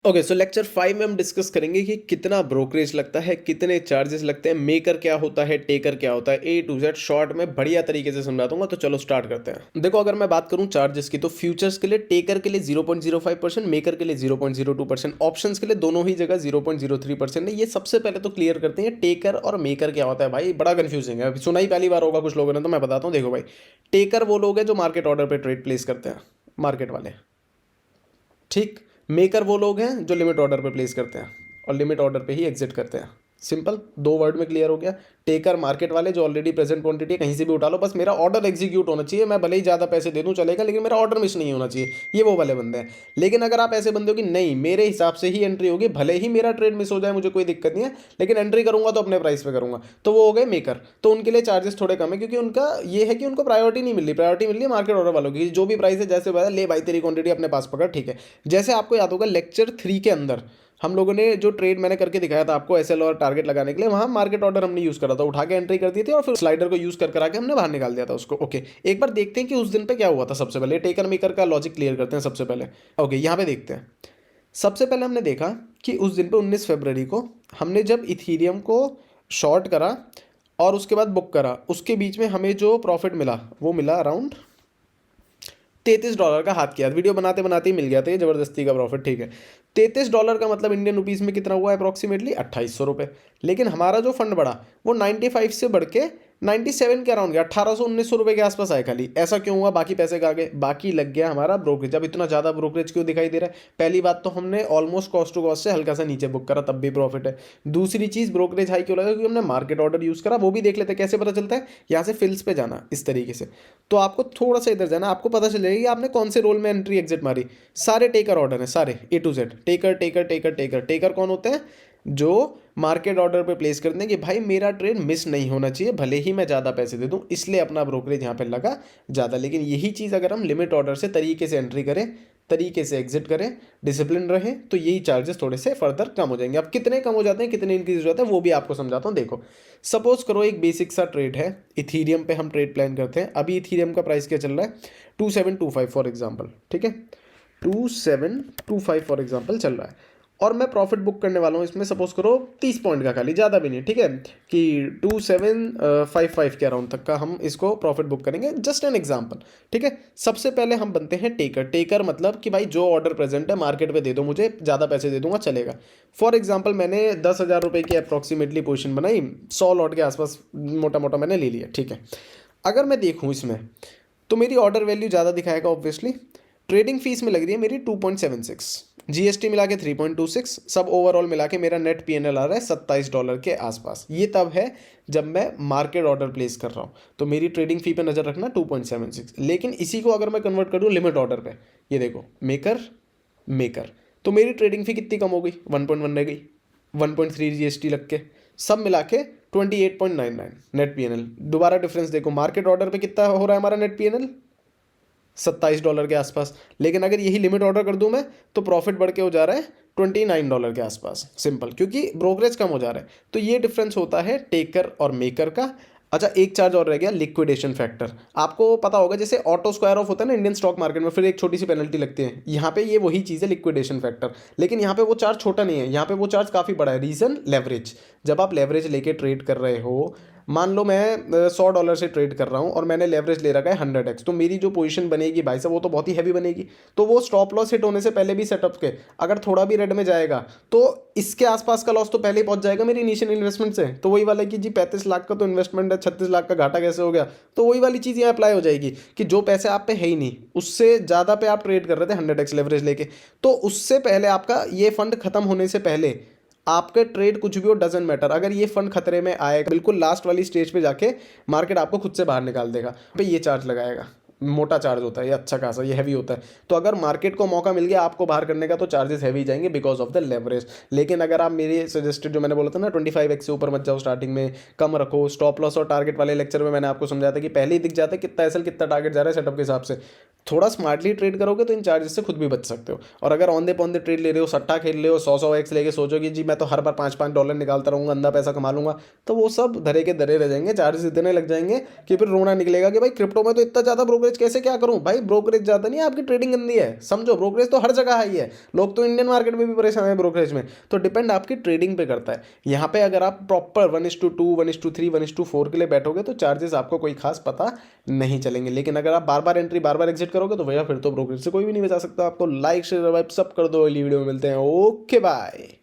Okay, सो lecture 5 में हम discuss करेंगे कि कितना ब्रोकरेज लगता है, कितने चार्जेस लगते हैं, मेकर क्या होता है, टेकर क्या होता है, ए टू जेड शॉर्ट में बढ़िया तरीके से समझा दूंगा। तो चलो स्टार्ट करते हैं। देखो, अगर मैं बात करूं चार्जेस की, तो फ्यूचर्स के लिए टेकर के लिए 0.05%, मेकर के लिए 0.02%, ऑप्शंस के लिए दोनों ही जगह 0.03% है। ये सबसे पहले तो क्लियर करते हैं टेकर और मेकर क्या होता है। भाई बड़ा कंफ्यूजिंग है, सुना ही पहली बार होगा कुछ लोगों ने, तो मैं बताता हूँ। देखो भाई, टेकर वो लोग हैं जो मार्केट ऑर्डर पे ट्रेड प्लेस करते हैं, मार्केट वाले, ठीक। मेकर वो लोग हैं जो लिमिट ऑर्डर पे प्लेस करते हैं और लिमिट ऑर्डर पे ही एग्जिट करते हैं। सिंपल, दो वर्ड में क्लियर हो गया। टेकर मार्केट वाले जो ऑलरेडी प्रेजेंट क्वांटिटी कहीं से भी उठा लो, बस मेरा ऑर्डर एग्जीक्यूट होना चाहिए। मैं भले ही ज़्यादा पैसे दे दूं चलेगा, लेकिन मेरा ऑर्डर मिस नहीं होना चाहिए। ये वो वाले बंदे हैं। लेकिन अगर आप ऐसे बंदे हो कि नहीं, मेरे हिसाब से ही एंट्री होगी, भले ही मेरा ट्रेड मिस हो जाए, मुझे कोई दिक्कत नहीं है, लेकिन एंट्री करूंगा तो अपने प्राइस पे करूंगा, तो वो हो गए मेकर। तो उनके लिए चार्जेस थोड़े कम है, क्योंकि उनका ये है कि उनको प्रायोरिटी नहीं मिल रही। प्रायोरिटी मिल रही है मार्केट ऑर्डर वालों की। जो भी प्राइस है, जैसे बताया, ले भाई तेरी क्वांटिटी अपने पास पकड़, ठीक है। जैसे आपको याद होगा लेक्चर 3 के अंदर हम लोगों ने जो ट्रेड मैंने करके दिखाया था आपको, एसएल और टारगेट लगाने के लिए, वहां मार्केट ऑर्डर हमने यूज करा था, उठा के एंट्री कर दी थी और फिर स्लाइडर को यूज कर करा के हमने बाहर निकाल दिया था उसको। ओके, एक बार देखते हैं कि उस दिन पे क्या हुआ था। सबसे पहले टेकर मेकर का लॉजिक क्लियर करते हैं सबसे पहले। ओके, यहाँ पे देखते हैं। सबसे पहले हमने देखा कि उस दिन पे 19 फरवरी को हमने जब इथीरियम को शॉर्ट करा और उसके बाद बुक करा, उसके बीच में हमें जो प्रॉफिट मिला वो मिला अराउंड $33 का। हाथ किया, वीडियो बनाते बनाते ही मिल गया था ये जबरदस्ती का प्रॉफिट, ठीक है। $33 का मतलब इंडियन रुपीज़ में कितना हुआ अप्रॉक्सीमेटली 2800 रुपये। लेकिन हमारा जो फंड बढ़ा वो 95 से बढ़ के 97 के अराउंड गया, 1800-1900 रुपये के आसपास आए खाली। ऐसा क्यों हुआ? बाकी पैसे कहाँ गए? बाकी लग गया हमारा ब्रोकरेज। अब इतना ज़्यादा ब्रोकरेज क्यों दिखाई दे रहा है? पहली बात तो हमने ऑलमोस्ट कॉस्ट टू कॉस्ट से हल्का सा नीचे बुक करा, तब भी प्रॉफिट है। दूसरी चीज़, ब्रोकरेज हाई क्यों लगा? क्योंकि हमने मार्केट ऑर्डर यूज़ करा। वो भी देख लेते हैं कैसे पता चलता है। यहाँ से फिल्स पे जाना इस तरीके से, तो आपको थोड़ा सा इधर जाना, आपको पता चल जाएगा कि आपने कौन से रोल में एंट्री एग्जिट मारी। सारे टेकर ऑर्डर हैं, सारे A to Z. Taker taker taker taker taker कौन होते हैं? जो मार्केट ऑर्डर पे प्लेस करते हैं कि भाई मेरा ट्रेड मिस नहीं होना चाहिए, भले ही मैं ज़्यादा पैसे दे दूं, इसलिए अपना ब्रोकरेज यहाँ पे लगा ज़्यादा। लेकिन यही चीज़ अगर हम लिमिट ऑर्डर से तरीके से एंट्री करें, तरीके से एग्जिट करें, डिसिप्लिन रहें, तो यही चार्जेस थोड़े से फर्दर कम हो जाएंगे। अब कितने कम हो जाते हैं, कितने इंक्रीज हो जाते हैं, वो भी आपको समझाता हूँ। देखो, सपोज करो एक बेसिक सा ट्रेड है, इथीरियम पे हम ट्रेड प्लान करते हैं। अभी इथीरियम का प्राइस क्या चल रहा है? 2725 फॉर एग्जाम्पल, ठीक है। 2725 फॉर एग्जाम्पल चल रहा है, और मैं प्रॉफिट बुक करने वाला हूँ इसमें, सपोज करो 30 पॉइंट का खाली, ज़्यादा भी नहीं, ठीक है, कि 2755 के अराउंड तक का हम इसको प्रॉफिट बुक करेंगे। जस्ट एन एग्जांपल, ठीक है। सबसे पहले हम बनते हैं टेकर। टेकर मतलब कि भाई जो ऑर्डर प्रेजेंट है मार्केट पे दे दो, मुझे ज़्यादा पैसे दे दूंगा चलेगा। फॉर एग्जाम्पल मैंने 10,000 रुपये की अप्रॉक्सीमेटली पोजिशन बनाई, 100 लॉट के आसपास मोटा मोटा मैंने ले लिया, ठीक है। अगर मैं देखूँ इसमें, तो मेरी ऑर्डर वैल्यू ज़्यादा दिखाएगा ऑब्वियसली। ट्रेडिंग फीस में लग रही है मेरी 2.76, जीएसटी मिला के 3.26, सब ओवरऑल मिला के मेरा नेट पीएनएल आ रहा है $27 के आसपास। ये तब है जब मैं मार्केट ऑर्डर प्लेस कर रहा हूँ, तो मेरी ट्रेडिंग फी पे नज़र रखना 2.76। लेकिन इसी को अगर मैं कन्वर्ट करूँ लिमिट ऑर्डर पे, ये देखो मेकर मेकर, तो मेरी ट्रेडिंग फी कितनी कम हो गई? 1.1 रह गई, 1.3 जीएसटी लग के, सब मिला के 28.99 नेट पीएनएल। दोबारा डिफरेंस देखो, मार्केट ऑर्डर पे कितना हो रहा है हमारा नेट पीएनएल? $27 के आसपास। लेकिन अगर यही लिमिट ऑर्डर कर दूं मैं, तो प्रॉफिट बढ़ के हो जा रहा है $29 के आसपास। सिंपल, क्योंकि ब्रोकरेज कम हो जा रहा है। तो ये डिफरेंस होता है टेकर और मेकर का। अच्छा, एक चार्ज और रह गया, लिक्विडेशन फैक्टर। आपको पता होगा जैसे ऑटो स्क्वायर ऑफ होता है ना इंडियन स्टॉक मार्केट में, फिर एक छोटी सी पेनल्टी लगती है। यहाँ पे ये वही चीज़ है, लिक्विडेशन फैक्टर। लेकिन यहाँ पे वो चार्ज छोटा नहीं है, यहाँ पे वो चार्ज काफ़ी बड़ा है। Reason, leverage. जब आप लेवरेज लेके ट्रेड कर रहे हो, मान लो मैं $100 से ट्रेड कर रहा हूँ और मैंने लेवरेज ले रखा है 100x, तो मेरी जो पोजीशन बनेगी भाई साहब वो तो बहुत ही हैवी बनेगी। तो वो स्टॉप लॉस हिट होने से पहले भी सेटअप के अगर थोड़ा भी रेड में जाएगा, तो इसके आसपास का लॉस तो पहले ही पहुंच जाएगा मेरी इनिशियल इन्वेस्टमेंट से। तो वही वाला कि जी 35 लाख का तो इन्वेस्टमेंट है, 36 लाख का घाटा कैसे हो गया? तो वही वाली चीज़ यहाँ अप्लाई हो जाएगी कि जो पैसे आप पे है ही नहीं, उससे ज़्यादा पे आप ट्रेड कर रहे थे 100x लेवरेज लेके, तो उससे पहले आपका ये फंड खत्म होने से पहले आपके ट्रेड कुछ भी हो, डजेंट मैटर, अगर ये फंड खतरे में आएगा, बिल्कुल लास्ट वाली स्टेज पे जाके मार्केट आपको खुद से बाहर निकाल देगा, पे ये चार्ज लगाएगा। मोटा चार्ज होता है ये, अच्छा खासा, ये हैवी होता है। तो अगर मार्केट को मौका मिल गया आपको बाहर करने का, तो चार्जेस हैवी जाएंगे बिकॉज ऑफ द लेवरेज। लेकिन अगर आप मेरे सजेस्टेड जो मैंने बोला था ना 25x से ऊपर मत जाओ, स्टार्टिंग में कम रखो। स्टॉप लॉस और टारगेट वाले लेक्चर में मैंने आपको समझाया था कि पहले ही दिख जाता है कितना एसएल कितना टारगेट जा रहा है सेटअप के हिसाब से। थोड़ा स्मार्टली ट्रेड करोगे तो इन चार्जेस से खुद भी बच सकते हो। और अगर ऑन दे पॉन दे ट्रेड ले रहे हो, सट्टा खेल रहे हो, 100-100x लेके सोचो कि जी मैं तो हर बार $5-5 निकालता रहूँगा, अंधा पैसा कमा लूंगा, तो वो सब धरे के धरे रह जाएंगे। चार्जेस इतने लग जाएंगे कि फिर रोना निकलेगा कि भाई क्रिप्टो में तो इतना ज़्यादा ब्रोकरेज ब्रोकरेज कैसे क्या करूं भाई? ब्रोकरेज ज्यादा नहीं, आपकी ट्रेडिंग गंदी है, समझो। ब्रोकरेज तो हर जगह हाई है, लोग तो इंडियन मार्केट में भी परेशान है ब्रोकरेज में। तो डिपेंड आपकी ट्रेडिंग पे करता है। यहाँ पे अगर आप प्रॉपर 1:2, 1:3, 1:4 के लिए बैठोगे तो चार्जेस आपको कोई खास पता नहीं चलेंगे। लेकिन अगर आप बार बार एंट्री बार बार एग्जिट करोगे तो भैया फिर तो ब्रोकरेज से कोई भी नहीं बचा सकता आपको। लाइक शेयर सब कर दो, अगली वीडियो में मिलते हैं। Okay bye.